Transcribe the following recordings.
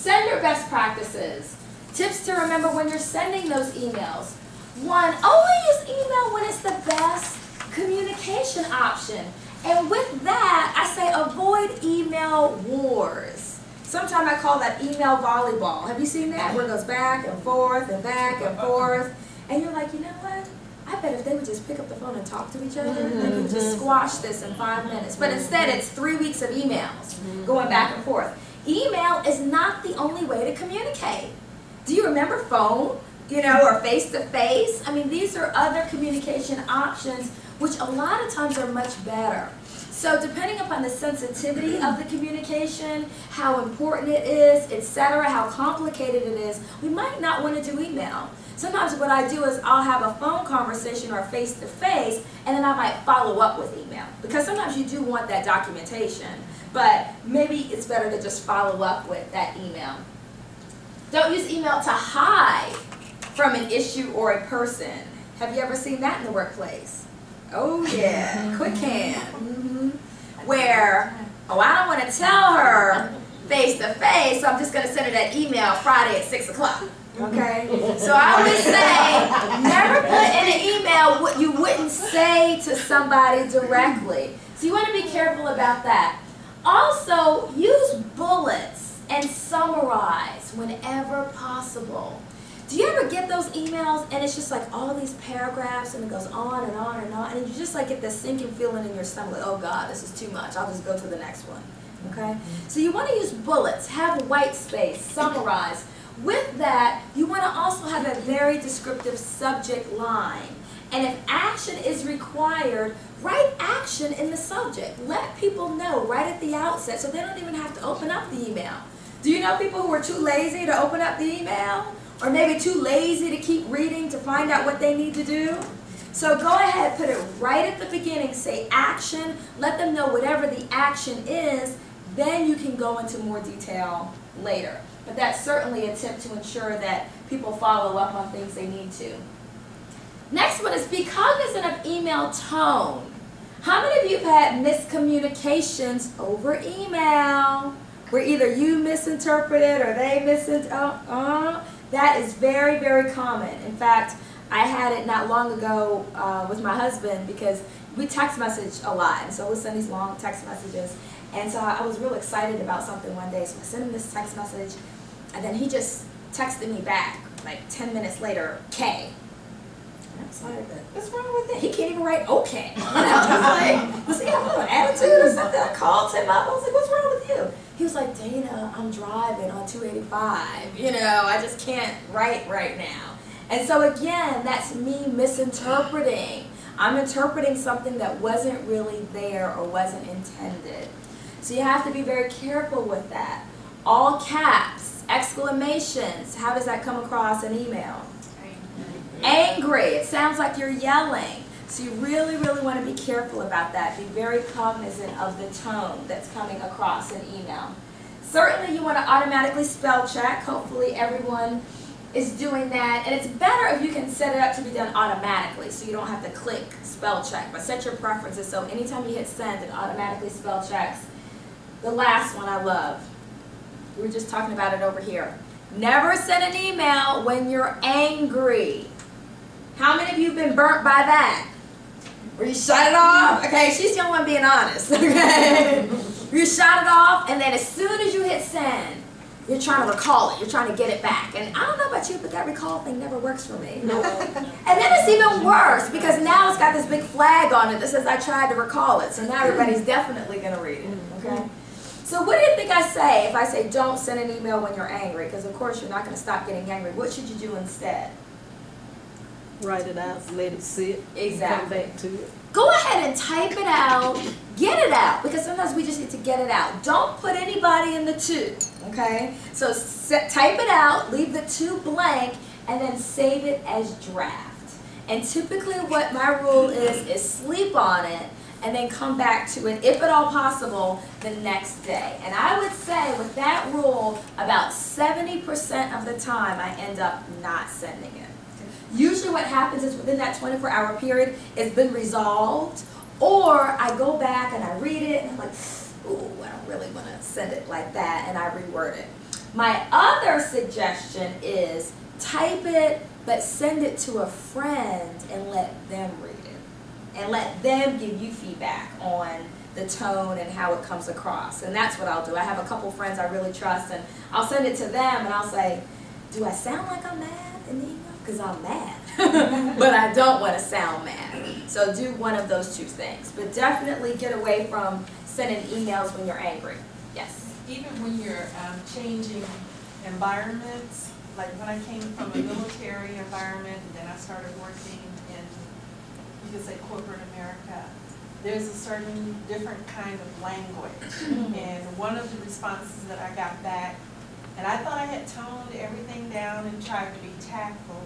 Sender best practices. Tips to remember when you're sending those emails. 1, only use email when it's the best communication option. And with that, I say avoid email wars. Sometimes I call that email volleyball. Have you seen that? Where it goes back and forth and back and forth. And you're like, you know what? I bet if they would just pick up the phone and talk to each other, they could just squash this in 5 minutes. But instead, it's 3 weeks of emails going back and forth. Email is not the only way to communicate. Do you remember phone? Or face-to-face? I mean, these are other communication options which a lot of times are much better. So depending upon the sensitivity of the communication, how important it is, etc., how complicated it is, we might not want to do email. Sometimes what I do is I'll have a phone conversation or face-to-face, and then I might follow up with email. Because sometimes you do want that documentation, but maybe it's better to just follow up with that email. Don't use email to hide from an issue or a person. Have you ever seen that in the workplace? Oh yeah, quick hand. Where, I don't want to tell her face to face, so I'm just going to send her that email Friday at 6 o'clock. Okay? So I always say, never put in an email what you wouldn't say to somebody directly. So you want to be careful about that. Also, use bullets and summarize whenever possible. Do you ever get those emails and it's just like all these paragraphs and it goes on and on and on and you just like get this sinking feeling in your stomach, like, oh God, this is too much, I'll just go to the next one, okay? So you want to use bullets, have white space, summarize. With that, you want to also have a very descriptive subject line. And if action is required, write action in the subject. Let people know right at the outset so they don't even have to open up the email. Do you know people who are too lazy to open up the email? Or maybe too lazy to keep reading to find out what they need to do? So go ahead, put it right at the beginning, say action, let them know whatever the action is, then you can go into more detail later. But that's certainly a tip to ensure that people follow up on things they need to. Next one is be cognizant of email tone. How many of you have had miscommunications over email? Where either you misinterpreted or they misinterpreted? That is very, very common. In fact, I had it not long ago with my husband because we text message a lot. And so we'll send these long text messages. And so I was real excited about something one day. So I sent him this text message. And then he just texted me back like 10 minutes later, K. And I was like, what's wrong with it? He can't even write okay. And I was like, does he have a little attitude or something? I called him up. I was like, what's wrong with you? He was like, Dana, I'm driving on 285. I just can't write right now. And so again, that's me misinterpreting. I'm interpreting something that wasn't really there or wasn't intended. So you have to be very careful with that. All caps, exclamations, how does that come across in email? Angry. It sounds like you're yelling. So you really, really want to be careful about that. Be very cognizant of the tone that's coming across in email. Certainly you want to automatically spell check. Hopefully everyone is doing that. And it's better if you can set it up to be done automatically so you don't have to click spell check. But set your preferences so anytime you hit send, it automatically spell checks. The last one I love. We were just talking about it over here. Never send an email when you're angry. How many of you have been burnt by that? Where you shut it off? Okay, she's the only one being honest. Okay, you shut it off, and then as soon as you hit send, you're trying to recall it. You're trying to get it back. And I don't know about you, but that recall thing never works for me. No. And then it's even worse because now it's got this big flag on it that says I tried to recall it. So now everybody's definitely going to read it. Okay. So what do you think I say if I say don't send an email when you're angry? Because of course you're not going to stop getting angry. What should you do instead? Write it out, let it sit, exactly. Come back to it. Go ahead and type it out, get it out, because sometimes we just need to get it out. Don't put anybody in the to, okay? So type it out, leave the to blank, and then save it as draft. And typically what my rule is sleep on it, and then come back to it, if at all possible, the next day. And I would say with that rule, about 70% of the time I end up not sending it. Usually what happens is within that 24-hour period, it's been resolved, or I go back and I read it and I'm like, ooh, I don't really want to send it like that, and I reword it. My other suggestion is type it, but send it to a friend and let them read it. And let them give you feedback on the tone and how it comes across. And that's what I'll do. I have a couple friends I really trust, and I'll send it to them and I'll say, do I sound like I'm mad in the email? Because I'm mad. But I don't want to sound mad. So do one of those two things. But definitely get away from sending emails when you're angry. Yes? Even when you're changing environments, like when I came from a military environment and then I started working in, you could say, corporate America, there's a certain different kind of language. And one of the responses that I got back, and I thought I had toned everything down and tried to be tactful,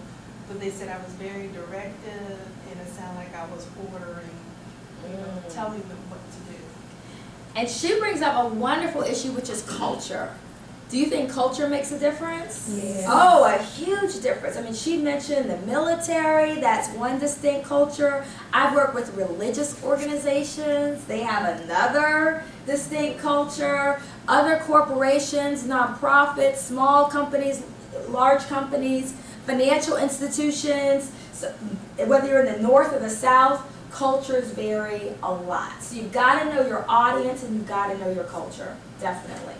but they said I was very directive and it sounded like I was ordering, telling them what to do. And she brings up a wonderful issue, which is culture. Do you think culture makes a difference? Yes. Oh, a huge difference. I mean, she mentioned the military, that's one distinct culture. I've worked with religious organizations, they have another distinct culture. Other corporations, nonprofits, small companies, large companies, financial institutions, so whether you're in the north or the south, cultures vary a lot. So you've got to know your audience and you've got to know your culture, definitely.